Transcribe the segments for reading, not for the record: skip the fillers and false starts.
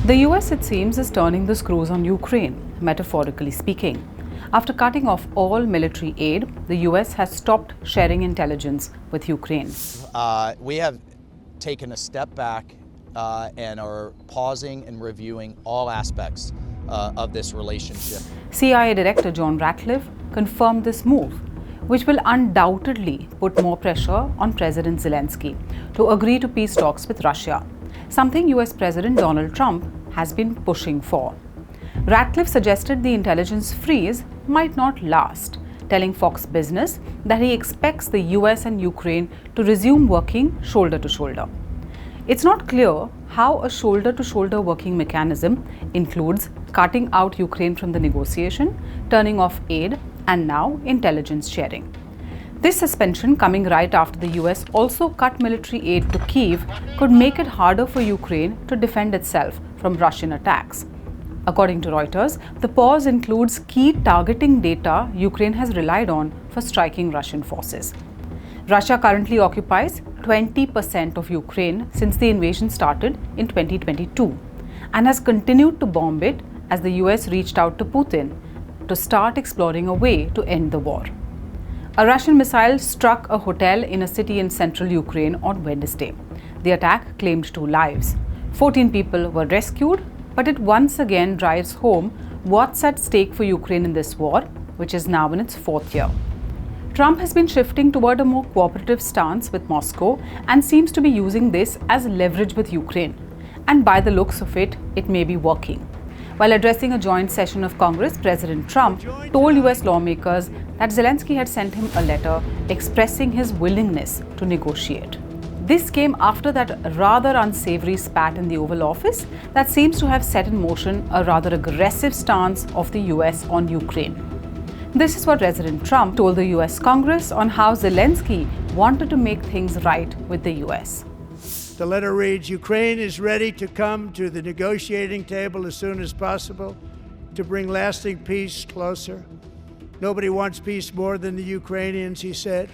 The US, it seems, is turning the screws on Ukraine, metaphorically speaking. After cutting off all military aid, the US has stopped sharing intelligence with Ukraine. We have taken a step back and are pausing and reviewing all aspects of this relationship. CIA Director John Ratcliffe confirmed this move, which will undoubtedly put more pressure on President Zelenskyy to agree to peace talks with Russia, something US President Donald Trump has been pushing for. Ratcliffe suggested the intelligence freeze might not last, telling Fox Business that he expects the US and Ukraine to resume working shoulder to shoulder. It's not clear how a shoulder-to-shoulder working mechanism includes cutting out Ukraine from the negotiation, turning off aid, and now intelligence sharing. This suspension, coming right after the US also cut military aid to Kyiv, could make it harder for Ukraine to defend itself from Russian attacks. According to Reuters, the pause includes key targeting data Ukraine has relied on for striking Russian forces. Russia currently occupies 20% of Ukraine since the invasion started in 2022 and has continued to bomb it as the US reached out to Putin to start exploring a way to end the war. A Russian missile struck a hotel in a city in central Ukraine on Wednesday. The attack claimed 2 lives. 14 people were rescued, but it once again drives home what's at stake for Ukraine in this war, which is now in its 4th year. Trump has been shifting toward a more cooperative stance with Moscow and seems to be using this as leverage with Ukraine. And by the looks of it, it may be working. While addressing a joint session of Congress, President Trump told US lawmakers that Zelenskyy had sent him a letter expressing his willingness to negotiate. This came after that rather unsavory spat in the Oval Office that seems to have set in motion a rather aggressive stance of the US on Ukraine. This is what President Trump told the US Congress on how Zelenskyy wanted to make things right with the US. The letter reads, Ukraine is ready to come to the negotiating table as soon as possible to bring lasting peace closer. Nobody wants peace more than the Ukrainians, he said.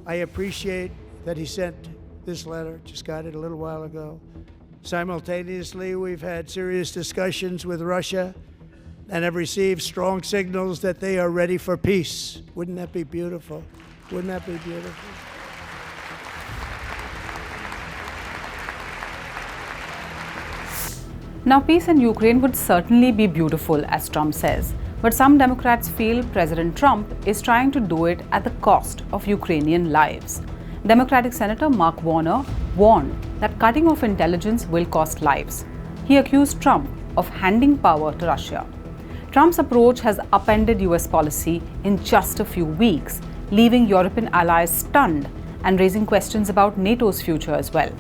I appreciate that he sent this letter, just got it a little while ago. Simultaneously, we've had serious discussions with Russia and have received strong signals that they are ready for peace. Wouldn't that be beautiful? Wouldn't that be beautiful? Now, peace in Ukraine would certainly be beautiful, as Trump says, but some Democrats feel President Trump is trying to do it at the cost of Ukrainian lives. Democratic Senator Mark Warner warned that cutting off intelligence will cost lives. He accused Trump of handing power to Russia. Trump's approach has upended US policy in just a few weeks, leaving European allies stunned and raising questions about NATO's future as well.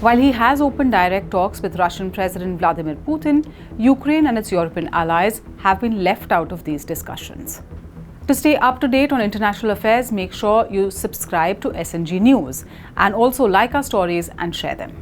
While he has opened direct talks with Russian President Vladimir Putin, Ukraine and its European allies have been left out of these discussions. To stay up to date on international affairs, make sure you subscribe to SNG News and also like our stories and share them.